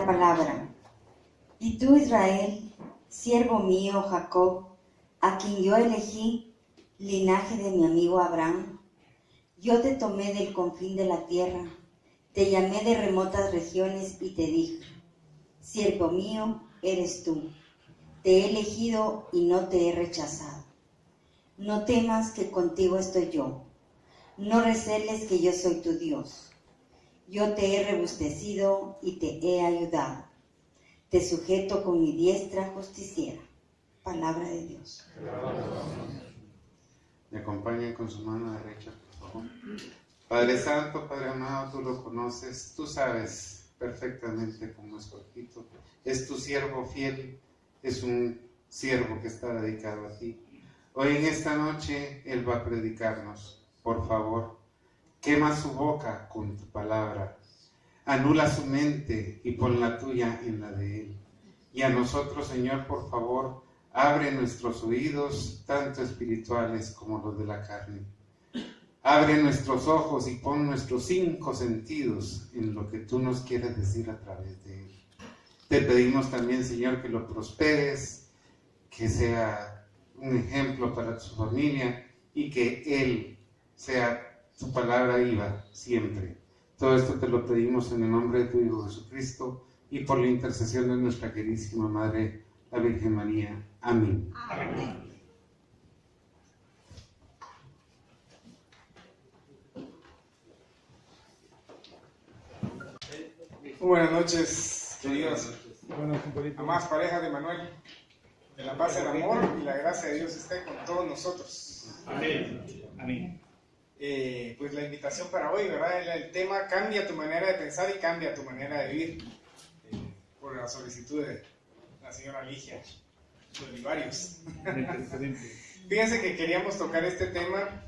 palabra. Y tú, Israel, siervo mío, Jacob, a quien yo elegí, linaje de mi amigo Abraham, yo te tomé del confín de la tierra, te llamé de remotas regiones y te dije, siervo mío eres tú, te he elegido y no te he rechazado. No temas que contigo estoy yo, no receles que yo soy tu Dios. Yo te he rebustecido y te he ayudado. Te sujeto con mi diestra justiciera. Palabra de Dios. Me acompañen con su mano derecha, por favor. Padre Santo, Padre amado, tú lo conoces, tú sabes perfectamente cómo es Jorgito. Es tu siervo fiel, es un siervo que está dedicado a ti. Hoy en esta noche Él va a predicarnos. Por favor, quema su boca con tu palabra. Anula su mente y pon la tuya en la de Él. Y a nosotros, Señor, por favor, abre nuestros oídos, tanto espirituales como los de la carne. Abre nuestros ojos y pon nuestros 5 sentidos en lo que tú nos quieres decir a través de Él. Te pedimos también, Señor, que lo prosperes, que sea un ejemplo para su familia y que Él sea tu palabra viva siempre. Todo esto te lo pedimos en el nombre de tu Hijo Jesucristo y por la intercesión de nuestra queridísima Madre, la Virgen María. Amén. Amén. Buenas noches, queridos amadas parejas de Manuel. Que la paz, el amor y la gracia de Dios esté con todos nosotros. Amén. Amén. Pues la invitación para hoy, ¿verdad? El tema cambia tu manera de pensar y cambia tu manera de vivir. Por la solicitud de la señora Ligia Olivarios. Fíjense que queríamos tocar este tema.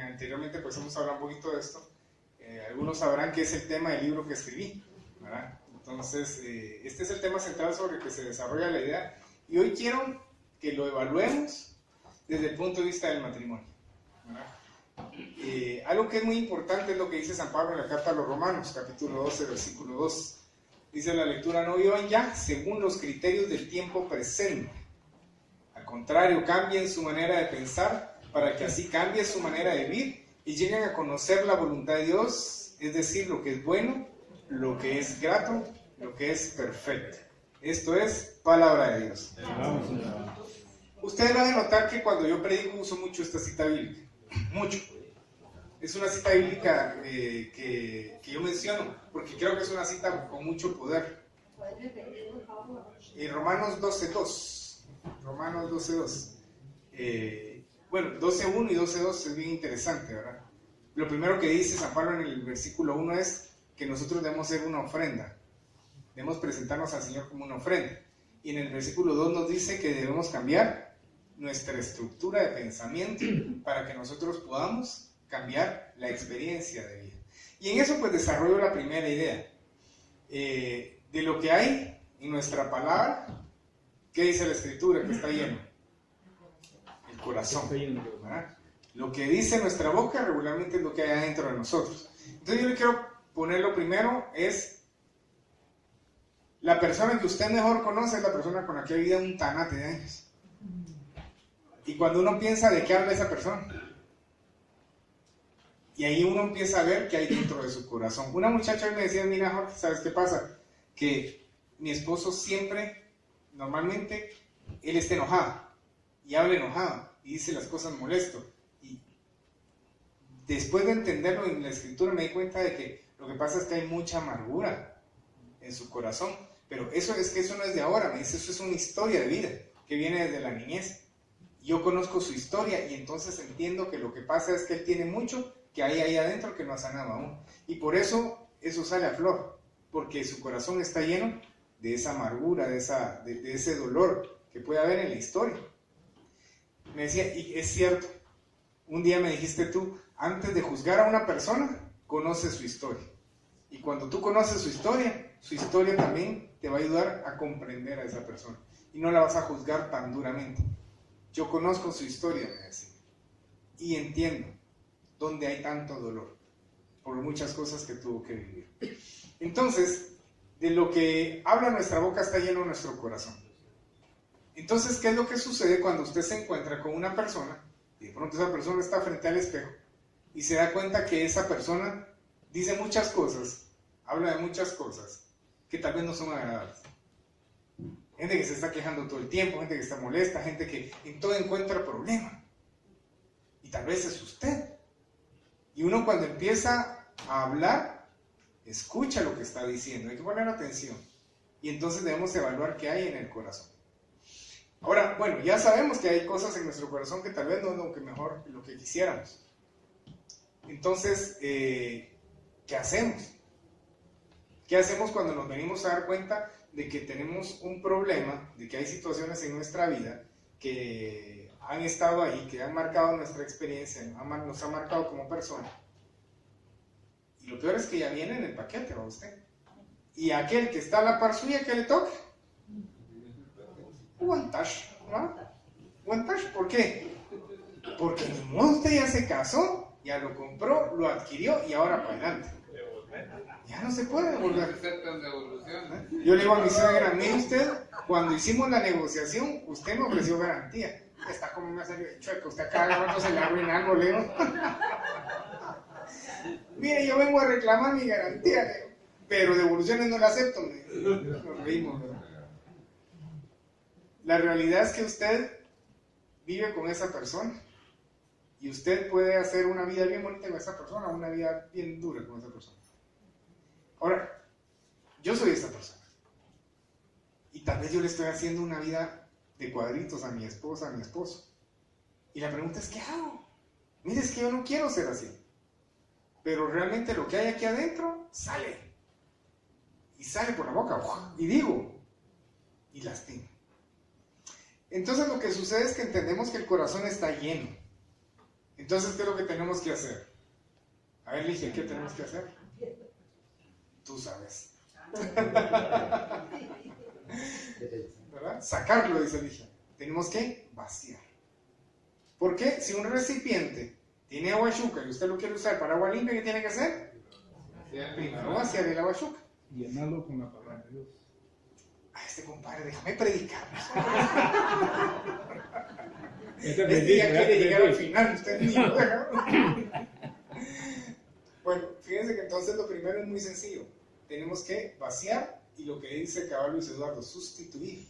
Anteriormente pues hemos hablado un poquito de esto. Algunos sabrán que es el tema del libro que escribí, ¿verdad? Entonces, este es el tema central sobre el que se desarrolla la idea. Y hoy quiero que lo evaluemos desde el punto de vista del matrimonio, ¿verdad? Algo que es muy importante es lo que dice San Pablo en la carta a los Romanos, capítulo 12, versículo 2. Dice la lectura: no vivan ya según los criterios del tiempo presente. Al contrario, cambien su manera de pensar para que así cambie su manera de vivir y lleguen a conocer la voluntad de Dios, es decir, lo que es bueno, lo que es grato, lo que es perfecto. Esto es palabra de Dios. Ustedes van a notar que cuando yo predico uso mucho esta cita bíblica. Mucho. Es una cita bíblica que yo menciono porque creo que es una cita con mucho poder. Romanos 12.2. Romanos 12.2. Bueno, 12.1 y 12.2 es bien interesante, ¿verdad? Lo primero que dice San Pablo en el versículo 1 es que nosotros debemos ser una ofrenda. Debemos presentarnos al Señor como una ofrenda. Y en el versículo 2 nos dice que debemos cambiar nuestra estructura de pensamiento para que nosotros podamos cambiar la experiencia de vida. Y en eso pues desarrollo la primera idea. De lo que hay en nuestra palabra, ¿qué dice la Escritura que está lleno? El corazón, ¿verdad? Lo que dice nuestra boca regularmente es lo que hay adentro de nosotros. Entonces yo le quiero poner lo primero es la persona que usted mejor conoce es la persona con la que ha vivido un tanate de años. Y cuando uno piensa de qué habla esa persona, y ahí uno empieza a ver qué hay dentro de su corazón. Una muchacha me decía: mira Jorge, ¿sabes qué pasa? Que mi esposo siempre, normalmente, él está enojado y habla enojado y dice las cosas molesto. Y después de entenderlo en la Escritura me di cuenta de que lo que pasa es que hay mucha amargura en su corazón. Pero eso no es de ahora, me dice, eso es una historia de vida que viene desde la niñez. Yo conozco su historia y entonces entiendo que lo que pasa es que él tiene mucho que hay ahí adentro que no ha sanado aún. Y por eso sale a flor, porque su corazón está lleno de esa amargura, de ese dolor que puede haber en la historia. Me decía, y es cierto, un día me dijiste tú, antes de juzgar a una persona, conoce su historia. Y cuando tú conoces su historia también te va a ayudar a comprender a esa persona. Y no la vas a juzgar tan duramente. Yo conozco su historia, me decía, y entiendo dónde hay tanto dolor, por muchas cosas que tuvo que vivir. Entonces, de lo que habla nuestra boca está lleno nuestro corazón. Entonces, ¿qué es lo que sucede cuando usted se encuentra con una persona y de pronto esa persona está frente al espejo y se da cuenta que esa persona dice muchas cosas, habla de muchas cosas que tal vez no son agradables? Gente que se está quejando todo el tiempo, gente que está molesta, gente que en todo encuentra problemas. Y tal vez es usted. Y uno cuando empieza a hablar, escucha lo que está diciendo, hay que poner atención. Y entonces debemos evaluar qué hay en el corazón. Ahora, bueno, ya sabemos que hay cosas en nuestro corazón que tal vez no es lo que mejor, lo que quisiéramos. Entonces, ¿qué hacemos? ¿Qué hacemos cuando nos venimos a dar cuenta de que tenemos un problema, de que hay situaciones en nuestra vida que han estado ahí, que han marcado nuestra experiencia, nos han marcado como persona? Y lo peor es que ya viene en el paquete, ¿va usted? Y aquel que está a la par suya, ¿qué le toca? Aguantash, ¿no? Aguantash, ¿por qué? Porque ni modo, usted ya se casó, ya lo compró, lo adquirió y ahora para adelante. Ya no se puede devolver. Yo le digo a mi suegra, mire usted, cuando hicimos la negociación, usted me ofreció garantía. Está como me ha salido de chueco, usted acá agarrando se le arruina algo, le digo. Mire, yo vengo a reclamar mi garantía, le digo, pero devoluciones no la acepto. Nos reímos, ¿verdad? La realidad es que usted vive con esa persona y usted puede hacer una vida bien bonita con esa persona, una vida bien dura con esa persona. Ahora, yo soy esa persona y tal vez yo le estoy haciendo una vida de cuadritos a mi esposa, a mi esposo. Y la pregunta es, ¿qué hago? Mire, es que yo no quiero ser así. Pero realmente lo que hay aquí adentro sale. Y sale por la boca. Y digo, y lastimo. Entonces lo que sucede es que entendemos que el corazón está lleno. Entonces, ¿qué es lo que tenemos que hacer? A ver, Ligia, ¿qué tenemos que hacer? Tú sabes. ¿Verdad? Sacarlo, dice Ligia. Tenemos que vaciar. ¿Por qué? Si un recipiente tiene agua chuca y usted lo quiere usar para agua limpia, ¿qué tiene que hacer? Primero vaciar el agua chuca. Llenarlo con la palabra de Dios. Este compadre, déjame predicar. Este ya quiere llegar al final, usted ni lo deja. Bueno, fíjense que entonces lo primero es muy sencillo. Tenemos que vaciar y lo que dice cabal Luis Eduardo, sustituir.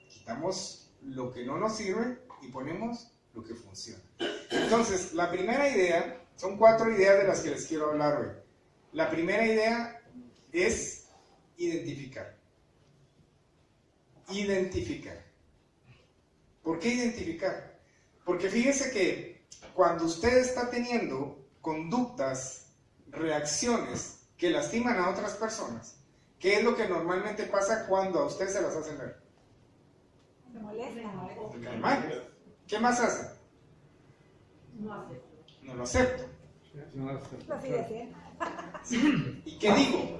Quitamos lo que no nos sirve y ponemos lo que funciona. Entonces, la primera idea, son 4 ideas de las que les quiero hablar hoy. La primera idea es identificar. Identificar. ¿Por qué identificar? Porque fíjese que cuando usted está teniendo conductas, reacciones que lastiman a otras personas, ¿qué es lo que normalmente pasa cuando a usted se las hacen ver? Se molesta. Se cae mal. ¿Qué más hace? No acepto. No lo acepto. Así de ser. ¿Sí? ¿Y qué digo?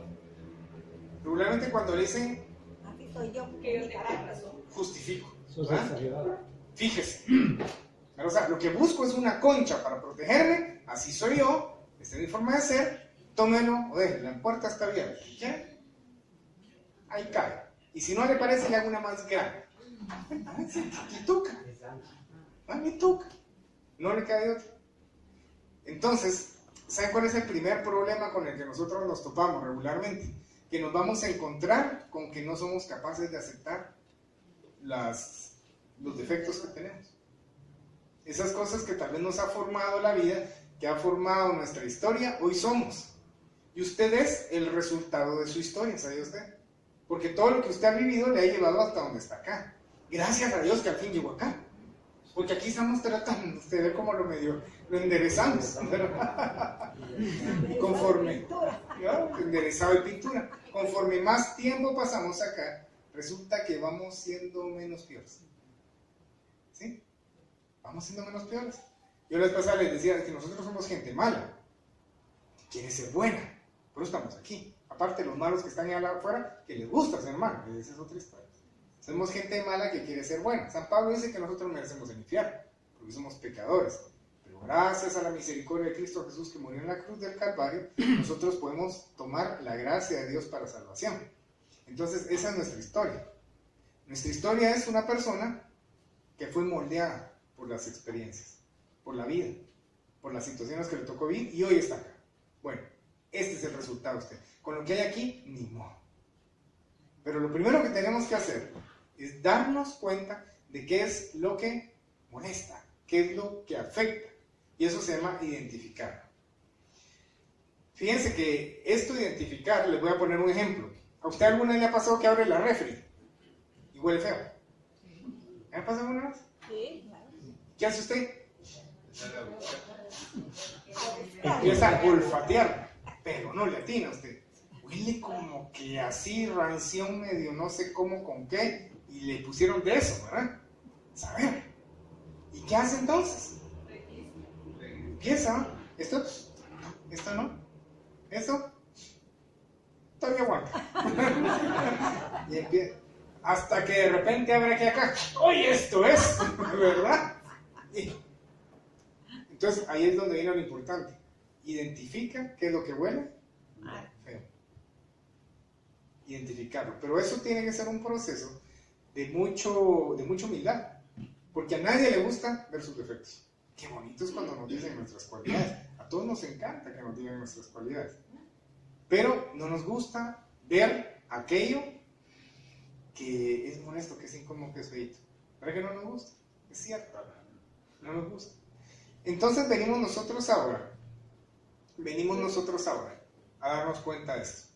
Regularmente cuando le dicen Así soy yo, porque mi carácter. justifico. Sos ¿verdad? exagerado. Fíjese. O sea, lo que busco es una concha para protegerme, así soy yo, esta es mi forma de ser, tómelo o déjelo, la puerta está abierta. ¿Qué? Ahí cae. Y si no le parece, le hago una más grande. Me toca. Me toca. No le cae otra. Entonces, ¿saben cuál es el primer problema con el que nosotros nos topamos regularmente? Que nos vamos a encontrar con que no somos capaces de aceptar los defectos que tenemos. Esas cosas que tal vez nos ha formado la vida, que ha formado nuestra historia, hoy somos. Y usted es el resultado de su historia, ¿sabe usted? Porque todo lo que usted ha vivido le ha llevado hasta donde está acá. Gracias a Dios que al fin llegó acá. Porque aquí estamos tratando de ver cómo lo enderezamos. Conforme, ¿no? Enderezado de pintura. Conforme más tiempo pasamos acá, resulta que vamos siendo menos peores. ¿Sí? Vamos siendo menos peores. Yo la vez pasada les decía que nosotros somos gente mala, quiere ser buena, por eso estamos aquí. Aparte los malos que están allá afuera, que les gusta ser malos, esa es otra historia. Somos gente mala que quiere ser buena. San Pablo dice que nosotros merecemos el infierno, porque somos pecadores. Pero gracias a la misericordia de Cristo Jesús que murió en la cruz del Calvario, nosotros podemos tomar la gracia de Dios para salvación. Entonces, esa es nuestra historia. Nuestra historia es una persona que fue moldeada por las experiencias, por la vida, por las situaciones que le tocó vivir y hoy está acá. Bueno, este es el resultado de usted. Con lo que hay aquí, ni modo. Pero lo primero que tenemos que hacer es darnos cuenta de qué es lo que molesta, qué es lo que afecta. Y eso se llama identificar. Fíjense que esto de identificar, les voy a poner un ejemplo. ¿A usted alguna vez le ha pasado que abre la refri y huele feo? ¿Le ha pasado alguna vez? Sí, claro. ¿Qué hace usted? Empieza a olfatear, pero no le atina a usted. Huele como que así, ranción medio, no sé cómo, con qué, y le pusieron de eso, ¿verdad? Saber. ¿Y qué hace entonces? Empieza, esto no, esto todavía aguanta. Y empieza, hasta que de repente abre aquí acá, ¡oye, esto es! ¿Verdad? Entonces ahí es donde viene lo importante. Identifica qué es lo que huele feo. Identificarlo. Pero eso tiene que ser un proceso de mucha humildad. Porque a nadie le gusta ver sus defectos. Qué bonito es cuando nos dicen nuestras cualidades. A todos nos encanta que nos digan nuestras cualidades. Pero no nos gusta ver aquello que es molesto, que es incómodo, que es feito. ¿Verdad que no nos gusta? Es cierto. No nos gusta. Entonces venimos nosotros ahora a darnos cuenta de esto.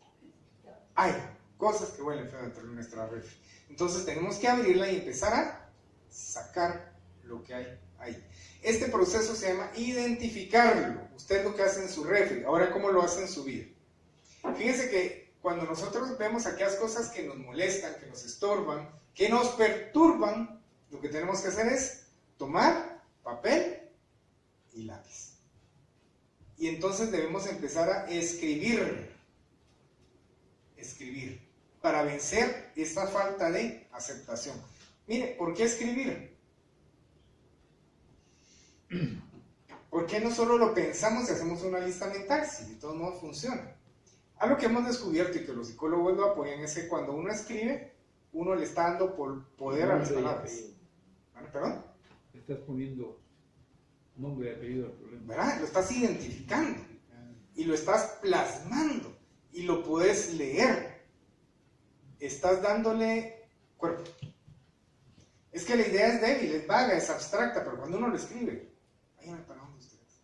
Hay cosas que huelen feo dentro de nuestra refri. Entonces tenemos que abrirla y empezar a sacar lo que hay ahí. Este proceso se llama identificarlo. Usted lo que hace en su refri. Ahora, ¿cómo lo hace en su vida? Fíjense que cuando nosotros vemos aquellas cosas que nos molestan, que nos estorban, que nos perturban, lo que tenemos que hacer es tomar papel y lápiz. Y entonces debemos empezar a escribir para vencer esta falta de aceptación. Mire, ¿por qué escribir? ¿Por qué no solo lo pensamos y hacemos una lista mental? Si de todos modos funciona. Algo que hemos descubierto y que los psicólogos lo apoyan es que cuando uno escribe, uno le está dando poder a las palabras. ¿Perdón? Estás poniendo nombre y apellido al problema. ¿Verdad? Lo estás identificando y lo estás plasmando y lo puedes leer. Estás dándole cuerpo. Es que la idea es débil, es vaga, es abstracta, pero cuando uno lo escribe, ahí me pararon ustedes.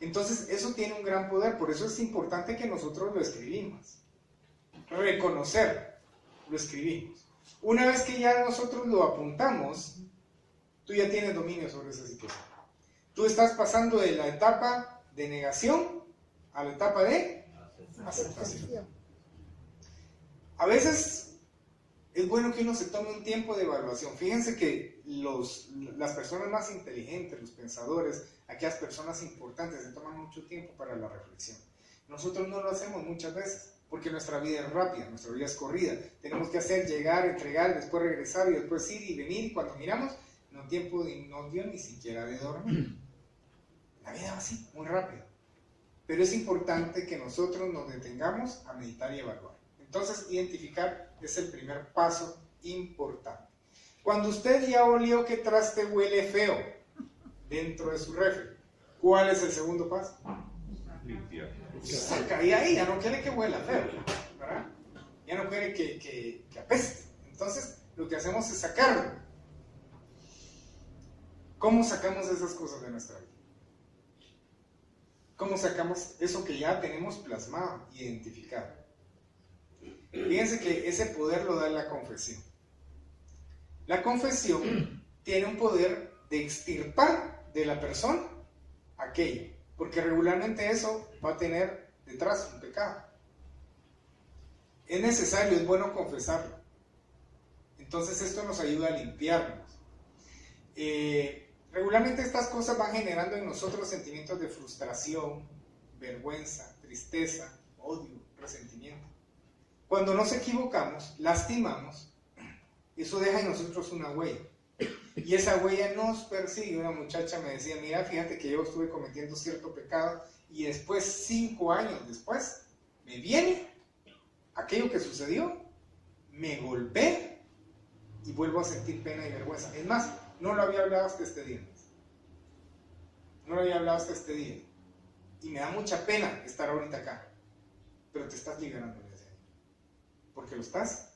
Entonces, eso tiene un gran poder, por eso es importante que nosotros lo escribimos. Reconocer, lo escribimos. Una vez que ya nosotros lo apuntamos, tú ya tienes dominio sobre esa situación. Tú estás pasando de la etapa de negación a la etapa de aceptación. A veces es bueno que uno se tome un tiempo de evaluación. Fíjense que las personas más inteligentes, los pensadores, aquellas personas importantes, se toman mucho tiempo para la reflexión. Nosotros no lo hacemos muchas veces, porque nuestra vida es rápida, nuestra vida es corrida. Tenemos que hacer, llegar, entregar, después regresar y después ir y venir. Y cuando miramos, no dio ni siquiera de dormir. La vida va así, muy rápido. Pero es importante que nosotros nos detengamos a meditar y evaluar. Entonces, identificar es el primer paso importante. Cuando usted ya olió que traste huele feo dentro de su refri, ¿cuál es el segundo paso? Limpiar. Saca ahí, ya no quiere que huela feo, ¿verdad? Ya no quiere que apeste. Entonces, lo que hacemos es sacarlo. ¿Cómo sacamos esas cosas de nuestra vida? ¿Cómo sacamos eso que ya tenemos plasmado, identificado? Fíjense que ese poder lo da la confesión. La confesión tiene un poder de extirpar de la persona aquello, porque regularmente eso va a tener detrás un pecado. Es necesario, es bueno confesarlo. Entonces esto nos ayuda a limpiarnos. Regularmente estas cosas van generando en nosotros sentimientos de frustración, vergüenza, tristeza, odio, resentimiento. Cuando nos equivocamos, lastimamos, eso deja en nosotros una huella. Y esa huella nos persigue. Una muchacha me decía, mira, fíjate que yo estuve cometiendo cierto pecado y después, 5 años después, me viene aquello que sucedió me golpeo y vuelvo a sentir pena y vergüenza. Es más, no lo había hablado hasta este día. No lo había hablado hasta este día. Y me da mucha pena estar ahorita acá. Pero te estás liberando de eso. Porque lo estás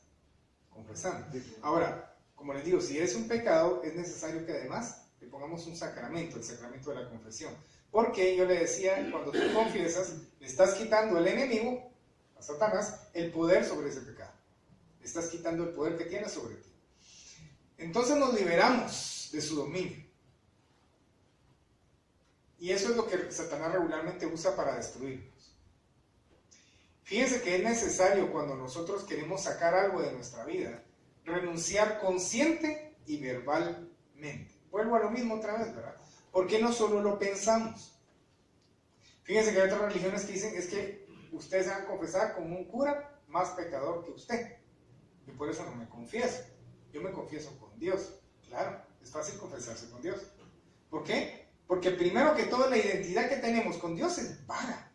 confesando. Ahora, como les digo, si es un pecado, es necesario que además le pongamos un sacramento, el sacramento de la confesión. Porque yo le decía, cuando tú confiesas, le estás quitando al enemigo, a Satanás, el poder sobre ese pecado. Le estás quitando el poder que tiene sobre ti. Entonces nos liberamos de su dominio. Y eso es lo que Satanás regularmente usa para destruirnos. Fíjense que es necesario, cuando nosotros queremos sacar algo de nuestra vida, renunciar consciente y verbalmente. Vuelvo a lo mismo otra vez, ¿verdad? ¿Por qué no solo lo pensamos? Fíjense que hay otras religiones que dicen es que usted se va a confesar con un cura más pecador que usted. Y por eso no me confieso. Yo me confieso con Dios. Claro, es fácil confesarse con Dios. ¿Por qué? Porque primero que todo la identidad que tenemos con Dios es vaga.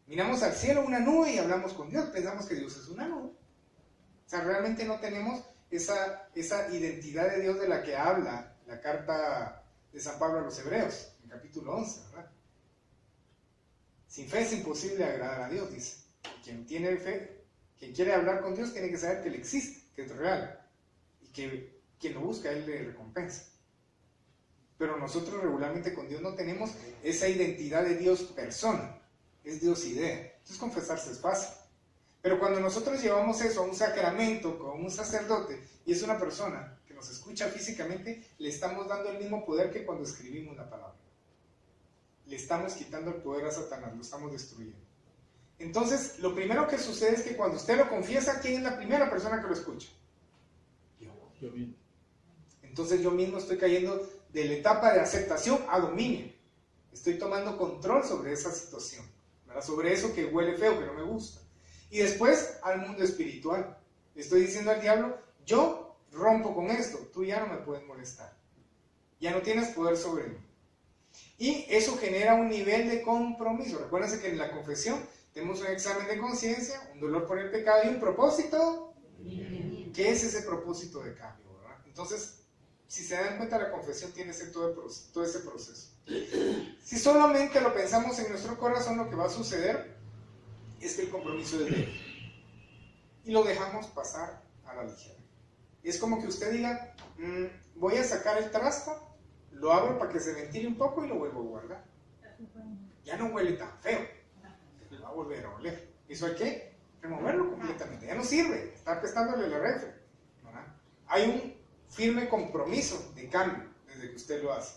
Miramos al cielo una nube y hablamos con Dios. Pensamos que Dios es una nube. O sea, realmente no tenemos esa identidad de Dios de la que habla la carta de San Pablo a los Hebreos, en capítulo 11, ¿verdad? Sin fe es imposible agradar a Dios, dice. Quien tiene fe, quien quiere hablar con Dios, tiene que saber que Él existe, que es real, y que quien lo busca, Él le recompensa. Pero nosotros regularmente con Dios no tenemos esa identidad de Dios persona, es Dios idea. Entonces confesarse es fácil. Pero cuando nosotros llevamos eso a un sacramento con un sacerdote y es una persona que nos escucha físicamente, le estamos dando el mismo poder que cuando escribimos la palabra. Le estamos quitando el poder a Satanás, lo estamos destruyendo. Entonces, lo primero que sucede es que cuando usted lo confiesa, ¿quién es la primera persona que lo escucha? Yo mismo. Entonces yo mismo estoy cayendo de la etapa de aceptación a dominio. Estoy tomando control sobre esa situación, ¿verdad? Sobre eso que huele feo, que no me gusta. Y después al mundo espiritual. Le estoy diciendo al diablo, yo rompo con esto, tú ya no me puedes molestar. Ya no tienes poder sobre mí. Y eso genera un nivel de compromiso. Recuérdense que en la confesión tenemos un examen de conciencia, un dolor por el pecado y un propósito. ¿Qué es ese propósito de cambio? ¿Verdad? Entonces, si se dan cuenta, la confesión tiene todo ese proceso. Si solamente lo pensamos en nuestro corazón, lo que va a suceder es que el compromiso es leve. Y lo dejamos pasar a la ligera. Es como que usted diga, voy a sacar el trasto, lo abro para que se ventile un poco y lo vuelvo a guardar. Ya no huele tan feo. Va a volver a oler. ¿Eso hay que? Removerlo completamente. Ya no sirve. Está prestándole la refri. ¿Verdad? Hay un firme compromiso de cambio desde que usted lo hace.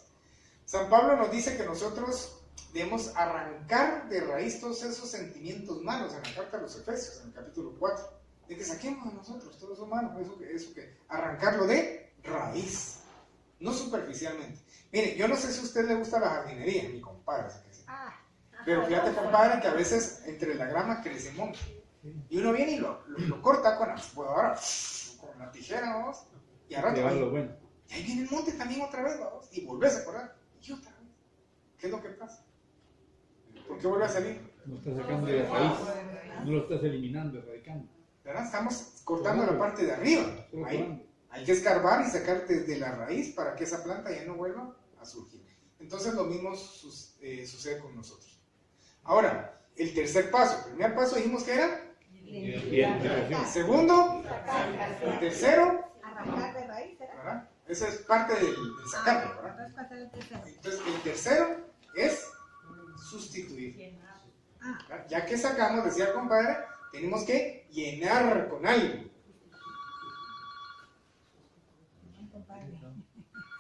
San Pablo nos dice que nosotros debemos arrancar de raíz todos esos sentimientos malos en la carta a los Efesios, en el capítulo 4. De que saquemos de nosotros todo eso malo. Eso que arrancarlo de raíz. No superficialmente. Mire, yo no sé si a usted le gusta la jardinería, mi compadre. Pero fíjate, compadre, que a veces entre la grama crece monte. Y uno viene y lo corta con la tijera, vamos. Y a rato, Bueno. y ahí viene el monte también otra vez, vamos. Y volvés a cortar. Y otra vez. ¿Qué es lo que pasa? ¿Por qué vuelve a salir? No estás sacando de raíz, no lo estás eliminando, erradicando. ¿Verdad? Estamos cortando la parte de arriba. Ahí. Hay que escarbar y sacar desde la raíz para que esa planta ya no vuelva a surgir. Entonces lo mismo sucede con nosotros. Ahora, el tercer paso. El primer paso dijimos que era. El segundo. El tercero. Arrancar de raíz, ¿verdad? Esa es parte del sacarlo, ¿verdad? Entonces el tercero es sustituir. ¿Verdad? Ya que sacamos, decía el compadre, tenemos que llenar con algo.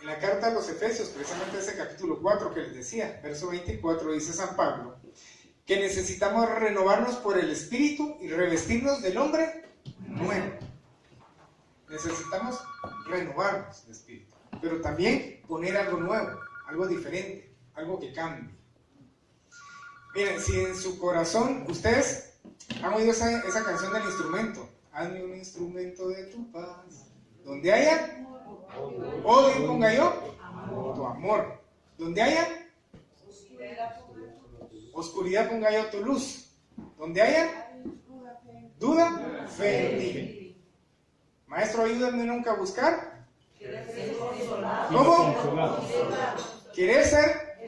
En la carta a los Efesios, precisamente ese capítulo 4 que les decía, verso 24, dice San Pablo, que necesitamos renovarnos por el Espíritu y revestirnos del hombre nuevo. Necesitamos renovarnos de Espíritu, pero también poner algo nuevo, algo diferente, algo que cambie. Miren, si en su corazón, ustedes han oído esa canción del instrumento, hazme un instrumento de tu paz, donde haya odio, ponga yo tu amor. Donde haya oscuridad, ponga yo tu luz. Donde haya duda, fe en ti. Maestro, ayúdame nunca a buscar. ¿Cómo? ¿Querer ser?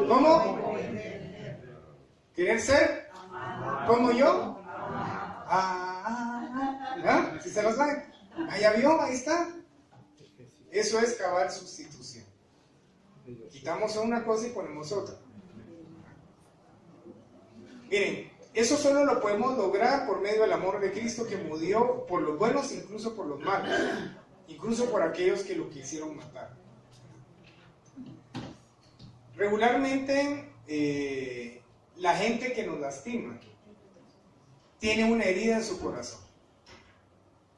¿Cómo? ¿Querer ser? ¿Como yo? ¿Ah? ¿Si se lo saben? ¿Ya vio? Ahí está. Eso es cabal sustitución. Quitamos una cosa y ponemos otra. Miren, eso solo lo podemos lograr por medio del amor de Cristo, que murió por los buenos, incluso por los malos, incluso por aquellos que lo quisieron matar. Regularmente, la gente que nos lastima tiene una herida en su corazón,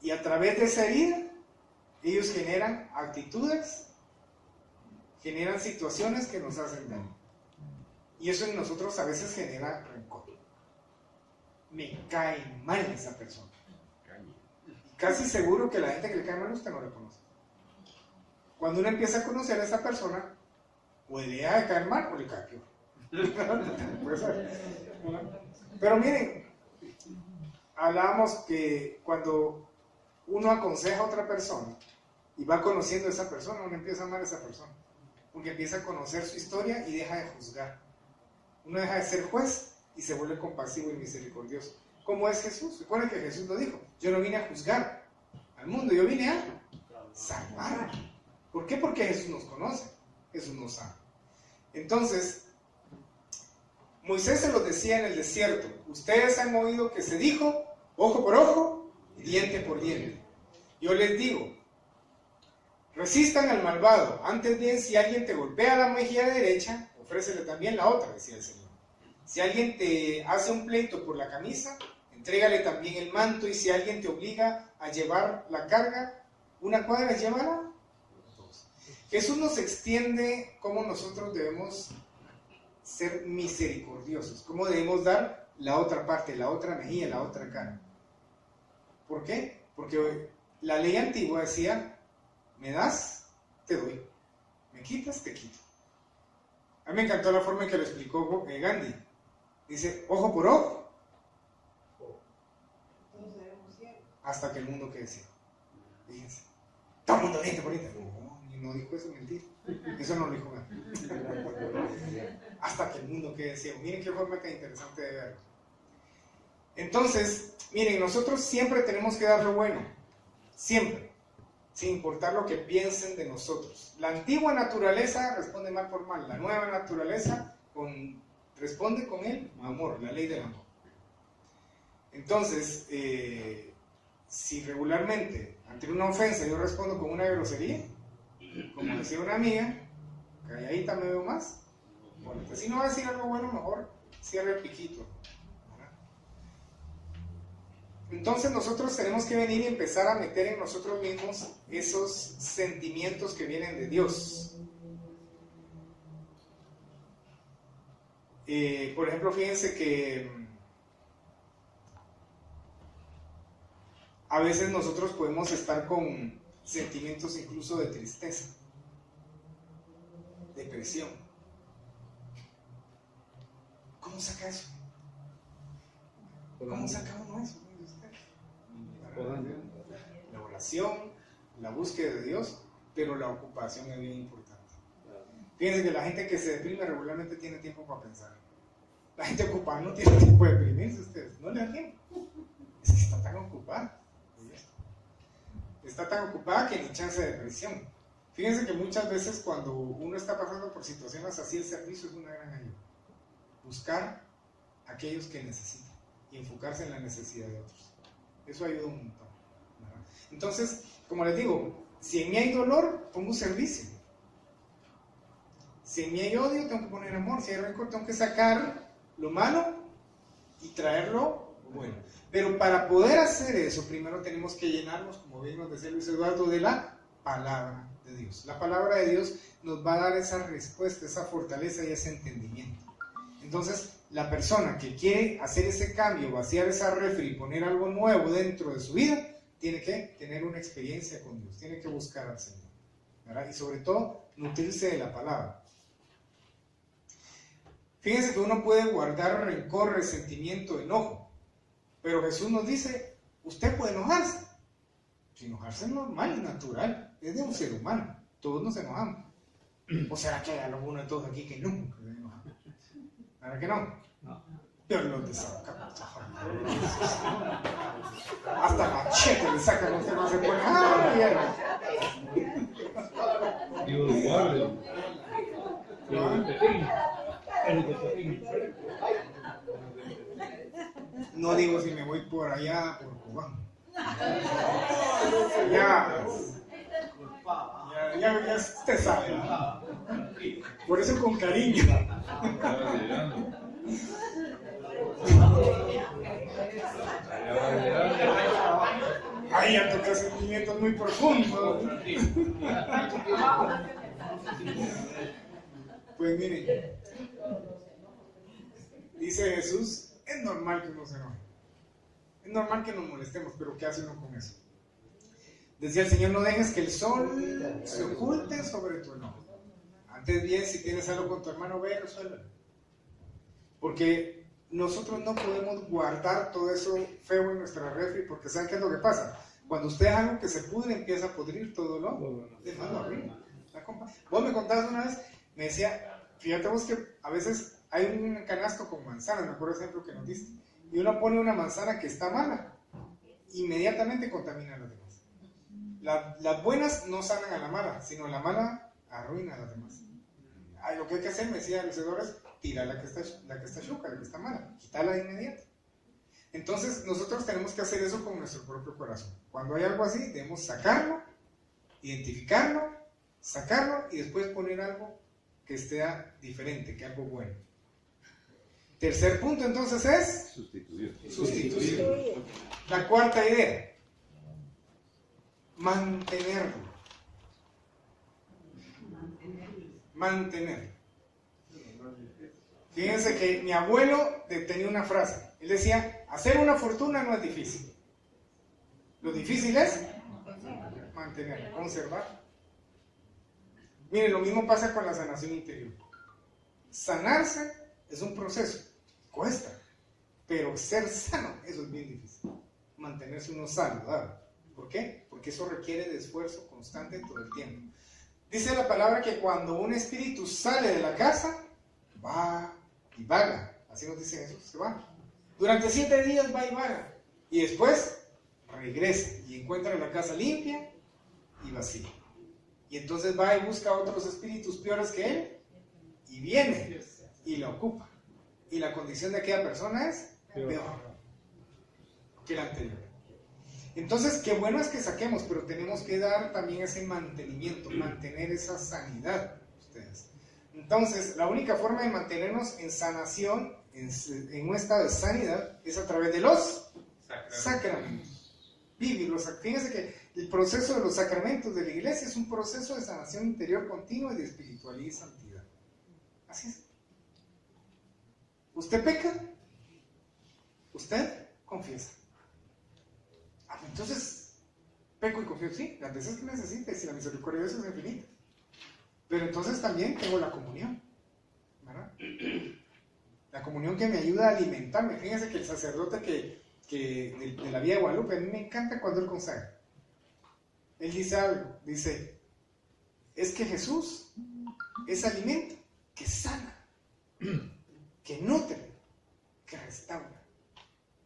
y a través de esa herida ellos generan actitudes, generan situaciones que nos hacen daño, y eso en nosotros a veces genera rencor. Me cae mal esa persona, y casi seguro que la gente que le cae mal usted no le conoce. Cuando uno empieza a conocer a esa persona, o le deja de caer mal o le cae peor. Puede ser. Pero miren, hablábamos que cuando uno aconseja a otra persona y va conociendo a esa persona, uno empieza a amar a esa persona, porque empieza a conocer su historia y deja de juzgar. Uno deja de ser juez y se vuelve compasivo y misericordioso. ¿Cómo es Jesús? Recuerden que Jesús lo dijo: yo no vine a juzgar al mundo, yo vine a salvar. ¿Por qué? Porque Jesús nos conoce, Jesús nos ama. Entonces, Moisés se los decía en el desierto: ustedes han oído que se dijo ojo por ojo y diente por diente. Yo les digo, resistan al malvado. Antes bien, si alguien te golpea la mejilla derecha, ofrécele también la otra, decía el Señor. Si alguien te hace un pleito por la camisa, entrégale también el manto. Y si alguien te obliga a llevar la carga, una cuadra, llévala dos. Jesús nos extiende cómo nosotros debemos ser misericordiosos, cómo debemos dar la otra parte, la otra mejilla, la otra cara. ¿Por qué? Porque la ley antigua decía: me das, te doy, me quitas, te quito. A mí me encantó la forma en que lo explicó Gandhi. Dice: ojo por ojo, hasta que el mundo quede ciego. Fíjense, todo el mundo diente por diente. No dijo eso, mentira. Eso no lo dijo Gandhi. Hasta que el mundo quede ciego. Miren qué forma tan interesante de verlo. Entonces, miren, nosotros siempre tenemos que dar lo bueno, siempre, sin importar lo que piensen de nosotros. La antigua naturaleza responde mal por mal, la nueva naturaleza responde con el amor, la ley del amor. Entonces, si regularmente ante una ofensa yo respondo con una grosería, como decía una amiga, calladita me veo más, bueno, pues si no va a decir algo bueno, mejor cierre el piquito. Entonces nosotros tenemos que venir y empezar a meter en nosotros mismos esos sentimientos que vienen de Dios. Por ejemplo, fíjense que a veces nosotros podemos estar con sentimientos incluso de tristeza, depresión. ¿Cómo saca eso? ¿Cómo saca uno eso? La oración, la búsqueda de Dios, pero la ocupación es bien importante. Fíjense que la gente que se deprime regularmente tiene tiempo para pensar. La gente ocupada no tiene tiempo de deprimirse, ustedes no le dan tiempo. Es que está tan ocupada. Está tan ocupada que ni chance de depresión. Fíjense que muchas veces cuando uno está pasando por situaciones así, el servicio es una gran ayuda. Buscar a aquellos que necesitan y enfocarse en la necesidad de otros. Eso ayuda un montón, ¿verdad? Entonces, como les digo, si en mí hay dolor, pongo servicio. Si en mí hay odio, tengo que poner amor. Si hay rencor, tengo que sacar lo malo y traerlo bueno. Pero para poder hacer eso, primero tenemos que llenarnos, como bien nos decía Luis Eduardo, de la palabra de Dios. La palabra de Dios nos va a dar esa respuesta, esa fortaleza y ese entendimiento. Entonces, la persona que quiere hacer ese cambio, vaciar esa refri y poner algo nuevo dentro de su vida, tiene que tener una experiencia con Dios, tiene que buscar al Señor, ¿verdad? Y sobre todo, nutrirse de la palabra. Fíjense que uno puede guardar rencor, resentimiento, enojo, pero Jesús nos dice: usted puede enojarse, sí, enojarse es normal, es natural, es de un ser humano. Todos nos enojamos. ¿O será que hay alguno de todos aquí que nunca se enoja? ¿Verdad que no? No. Pero los de hasta machete le sacan, no se pone. ¡Ah, mierda! Dios guarde. El de Pepín. No digo si me voy por allá, por Cubán. Ya usted sabe, ¿no? Por eso con cariño. Ahí ya toca sentimientos muy profundos. Pues miren, dice Jesús, es normal que uno se enoje. Es normal que nos molestemos, pero ¿qué hace uno con eso? Decía el Señor, no dejes que el sol se oculte sobre tu enojo. Antes bien, si tienes algo con tu hermano, ve y resuélvelo. Porque nosotros no podemos guardar todo eso feo en nuestra refri, porque ¿saben qué es lo que pasa? Cuando usted hace algo que se pudre, empieza a pudrir todo lo demás, lo arruina. Vos me contabas una vez, me decía, fíjate vos que a veces hay un canasto con manzanas, me acuerdo el ejemplo que nos diste, y uno pone una manzana que está mala, inmediatamente contamina a las demás. Las buenas no sanan a la mala, sino la mala arruina a las demás. Lo que hay que hacer, me decía Lucedor, es tirar la que está chuca, la que está mala, quitarla de inmediato. Entonces nosotros tenemos que hacer eso con nuestro propio corazón. Cuando hay algo así, debemos sacarlo, identificarlo, sacarlo y después poner algo que esté diferente, que algo bueno. Tercer punto entonces es sustitución. La cuarta idea, mantenerlo. Mantener. Fíjense que mi abuelo tenía una frase. Él decía, hacer una fortuna no es difícil. Lo difícil es mantener, conservar. Miren, lo mismo pasa con la sanación interior. Sanarse es un proceso, cuesta, pero ser sano, eso es bien difícil. Mantenerse uno saludable. ¿Por qué? Porque eso requiere de esfuerzo constante todo el tiempo. Dice la palabra que cuando un espíritu sale de la casa, va y vaga. Así nos dice Jesús, se va. Durante 7 días va y vaga. Y después regresa y encuentra la casa limpia y vacía. Y entonces va y busca otros espíritus peores que él y viene y la ocupa. Y la condición de aquella persona es peor que la anterior. Entonces, qué bueno es que saquemos, pero tenemos que dar también ese mantenimiento, mantener esa sanidad ustedes. Entonces, la única forma de mantenernos en sanación, en un estado de sanidad, es a través de los sacramentos. Vivirlos. Fíjense que el proceso de los sacramentos de la iglesia es un proceso de sanación interior continua y de espiritualidad y santidad. Así es. Usted peca, usted confiesa. Entonces, peco y confío, sí, las veces que necesite, si la misericordia de Dios es infinita. Pero entonces también tengo la comunión, ¿verdad? La comunión que me ayuda a alimentarme. Fíjense que el sacerdote de la Vía de Guadalupe, a mí me encanta cuando él consagra. Él dice algo, dice, es que Jesús es alimento que sana, que nutre, que restaura,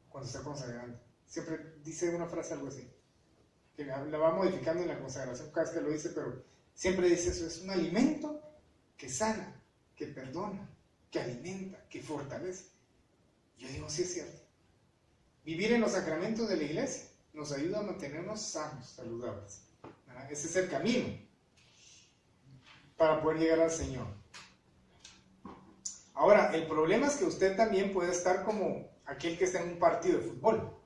cuando está consagrando. Siempre dice una frase algo así, que la va modificando en la consagración cada vez que lo dice, pero siempre dice eso, es un alimento que sana, que perdona, que alimenta, que fortalece. Yo digo, sí es cierto. Vivir en los sacramentos de la iglesia nos ayuda a mantenernos sanos, saludables. ¿Verdad? Ese es el camino para poder llegar al Señor. Ahora, el problema es que usted también puede estar como aquel que está en un partido de fútbol.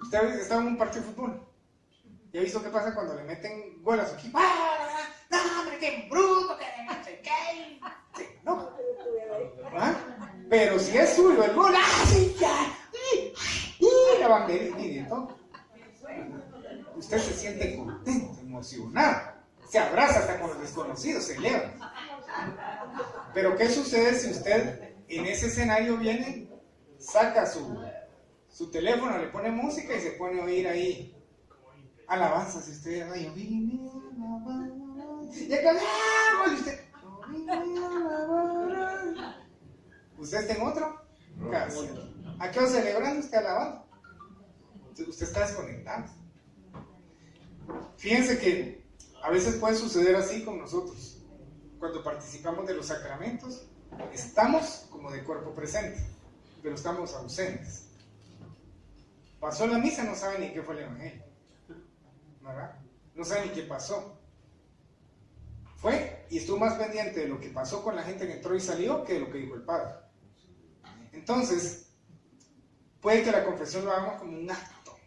Usted está en un partido de fútbol y ha visto qué pasa cuando le meten gol a su equipo. ¡Ah, no, hombre, qué bruto, que no sé qué! Sí, ¿no? ¿Ah? Pero si es suyo el gol, ¡ah, sí, ya! ¡Y la banderita! Y todo. Usted se siente contento, emocionado, se abraza hasta con los desconocidos, se eleva. Pero ¿qué sucede si usted en ese escenario viene, saca su teléfono, le pone música y se pone a oír ahí alabanzas, y usted, ay, yo vine a alabar, y acabamos, y usted, yo vine a alabar. ¿Usted está en otro? Casi. ¿A qué va celebrando usted alabando? Usted está desconectado. Fíjense que a veces puede suceder así con nosotros. Cuando participamos de los sacramentos, estamos como de cuerpo presente, pero estamos ausentes. Pasó la misa, no sabe ni qué fue el evangelio, ¿verdad? No sabe ni qué pasó. Fue y estuvo más pendiente de lo que pasó con la gente que entró y salió que de lo que dijo el padre. Entonces, puede que la confesión lo hagamos como un acto,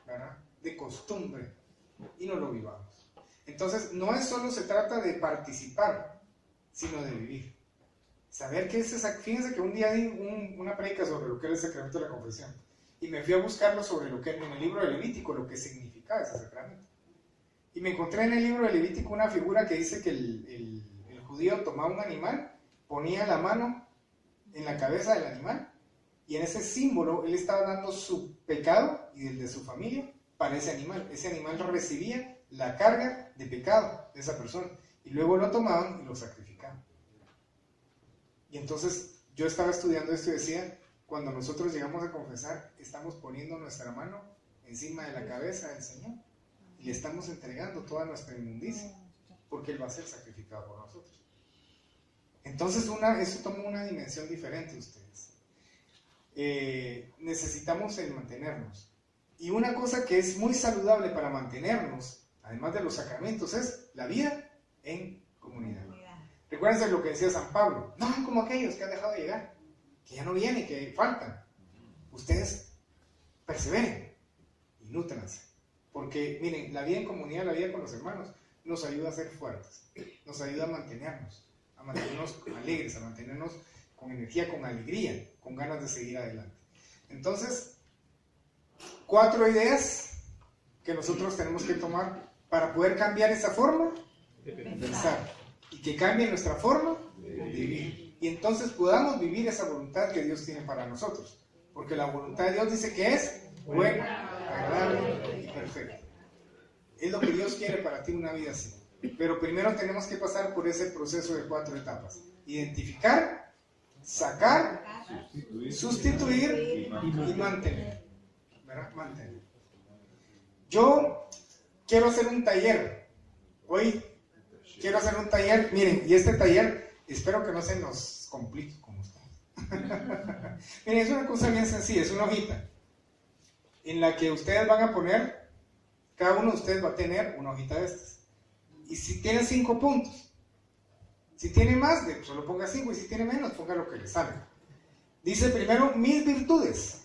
¿verdad?, de costumbre, y no lo vivamos. Entonces, no es solo se trata de participar, sino de vivir. Saber qué es esa. Fíjense que un día di una predica sobre lo que era el sacramento de la confesión, y me fui a buscarlo sobre lo que en el libro de Levítico, lo que significaba ese sacramento. Y me encontré en el libro de Levítico una figura que dice que el judío tomaba un animal, ponía la mano en la cabeza del animal, y en ese símbolo él estaba dando su pecado y el de su familia para ese animal. Ese animal recibía la carga de pecado de esa persona, y luego lo tomaban y lo sacrificaban. Y entonces yo estaba estudiando esto y decía, cuando nosotros llegamos a confesar, estamos poniendo nuestra mano encima de la cabeza del Señor y le estamos entregando toda nuestra inmundicia, porque Él va a ser sacrificado por nosotros. Entonces eso toma una dimensión diferente, ustedes. Necesitamos el mantenernos. Y una cosa que es muy saludable para mantenernos, además de los sacramentos, es la vida en comunidad. Recuérdense lo que decía San Pablo: no como aquellos que han dejado de llegar, que ya no vienen, que faltan. Ustedes perseveren y nútranse, porque miren, la vida en comunidad, la vida con los hermanos, nos ayuda a ser fuertes, nos ayuda a mantenernos alegres, a mantenernos con energía, con alegría, con ganas de seguir adelante. Entonces, 4 ideas que nosotros tenemos que tomar para poder cambiar esa forma de pensar, y que cambie nuestra forma de vivir, y entonces podamos vivir esa voluntad que Dios tiene para nosotros, porque la voluntad de Dios dice que es buena, agradable y perfecta. Es lo que Dios quiere para ti, una vida así. Pero primero tenemos que pasar por ese proceso de 4 etapas: identificar, sacar, sustituir y mantener. ¿Verdad? Mantener. Yo quiero hacer un taller hoy. Quiero hacer un taller, miren, y este taller espero que no se nos complique como ustedes. Miren, es una cosa bien sencilla, es una hojita en la que ustedes van a poner, cada uno de ustedes va a tener una hojita de estas. Y si tiene 5 puntos, si tiene más, solo ponga 5, y si tiene menos, ponga lo que le salga. Dice primero, mis virtudes.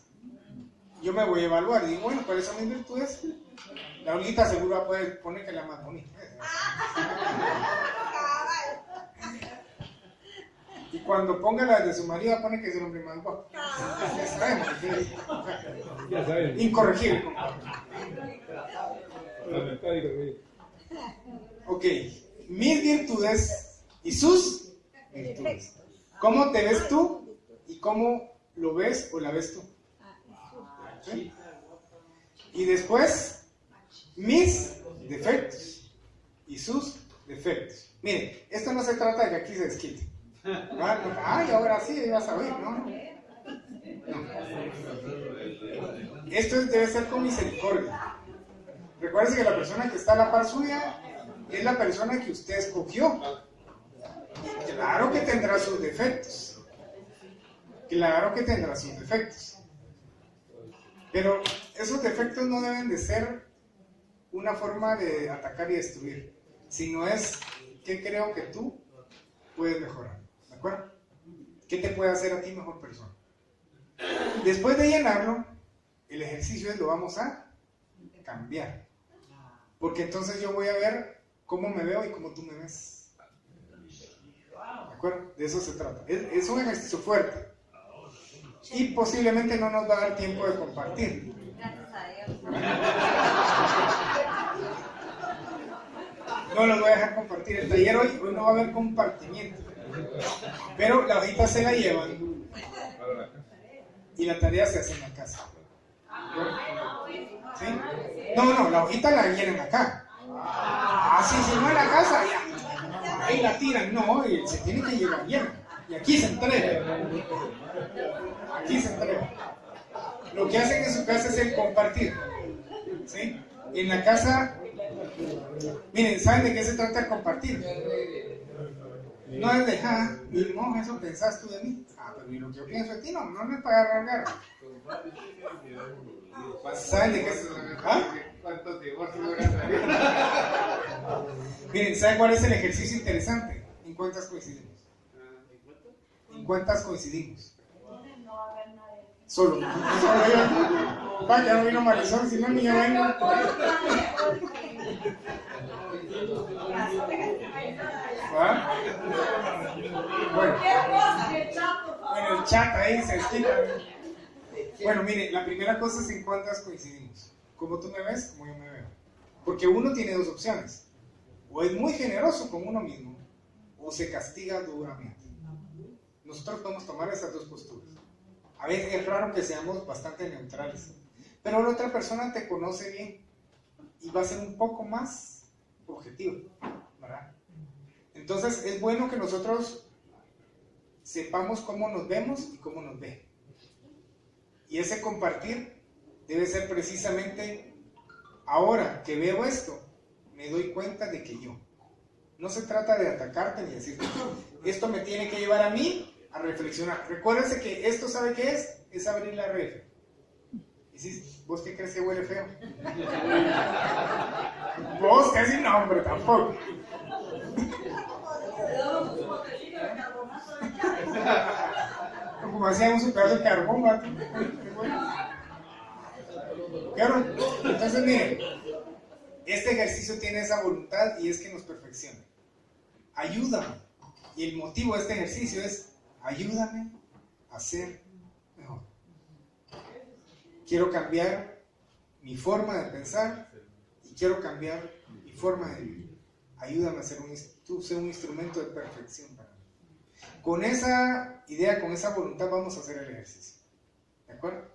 Yo me voy a evaluar, y digo, bueno, ¿cuáles son mis virtudes? La hojita seguro va a poder poner que es la más bonita. Y cuando ponga la de su marido, pone que es el hombre más guapo. Ya sabemos que incorregible. Ok, mis virtudes y sus virtudes. ¿Cómo te ves tú y cómo lo ves o la ves tú? ¿Sí? Y después, mis defectos y sus defectos. Miren, esto no se trata de que aquí se desquite. Ay, ahora sí, vas a oír, ¿no? Esto debe ser con misericordia. Recuerden que la persona que está a la par suya es la persona que usted escogió. Claro que tendrá sus defectos. Claro que tendrá sus defectos. Pero esos defectos no deben de ser una forma de atacar y destruir, sino es qué creo que tú puedes mejorar. ¿De acuerdo? ¿Qué te puede hacer a ti mejor persona? Después de llenarlo, el ejercicio es lo vamos a cambiar. Porque entonces yo voy a ver cómo me veo y cómo tú me ves. ¿De acuerdo? De eso se trata. Es un ejercicio fuerte. Y posiblemente no nos va a dar tiempo de compartir. Gracias a Dios. No los voy a dejar compartir. El taller hoy no va a haber compartimiento. Pero la hojita se la llevan. Y la tarea se hace en la casa. ¿Sí? No, la hojita la llenan acá. Así si no en la casa, ya. Ahí la tiran, no, y se tiene que llevar bien. Y aquí se entrega. Aquí se entrega. Lo que hacen en su casa es el compartir. ¿Sí? En la casa, miren, ¿saben de qué se trata el compartir? No es de, no, eso pensás tú de mí. Pero ¿y lo que yo pienso de ti? No es para agarrar. ¿Saben de qué se trata? ¿Cuántos divorcios? Miren, ¿saben cuál es el ejercicio interesante? ¿En cuántas coincidimos? ¿En cuántas coincidimos? Solo yo. Va, ya no vino Marisol, si no ni yo vengo. ¿Ah? Bueno, en el chat ahí se explica. Bueno, mire, la primera cosa es en cuántas coincidimos. Como tú me ves, como yo me veo. Porque uno tiene dos opciones. O es muy generoso con uno mismo, o se castiga duramente. Nosotros podemos tomar esas dos posturas. A veces es raro que seamos bastante neutrales. Pero la otra persona te conoce bien y va a ser un poco más objetivo, ¿verdad? Entonces es bueno que nosotros sepamos cómo nos vemos y cómo nos ve. Y ese compartir debe ser precisamente, ahora que veo esto, me doy cuenta de que yo. No se trata de atacarte ni decirte, esto me tiene que llevar a mí a reflexionar. Recuérdense que esto, ¿sabe qué es? Es abrir la red. Y si, ¿vos qué crees que huele feo? Vos casi no, hombre, tampoco. Como hacíamos un pedazo de carbón, ¿verdad? Claro, entonces miren, este ejercicio tiene esa voluntad y es que nos perfeccione. Ayúdame. Y el motivo de este ejercicio es, ayúdame a ser mejor. Quiero cambiar mi forma de pensar y quiero cambiar mi forma de vivir. Ayúdame a ser un instrumento de perfección para mí. Con esa idea, con esa voluntad vamos a hacer el ejercicio. ¿De acuerdo?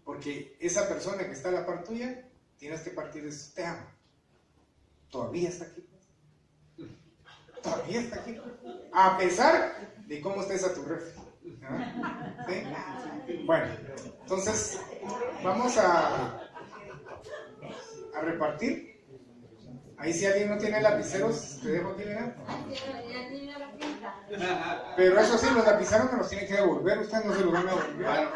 Porque esa persona que está a la par tuya, tienes que partir de eso. Te amo. Todavía está aquí. Todavía está aquí. A pesar de cómo estés a tu refri. ¿Sí? Bueno, entonces vamos a repartir. Ahí si alguien no tiene lapiceros, te dejo aquí, ¿verdad? Pero eso sí, los lapiceros me los tienen que devolver. Ustedes no se los van a devolver.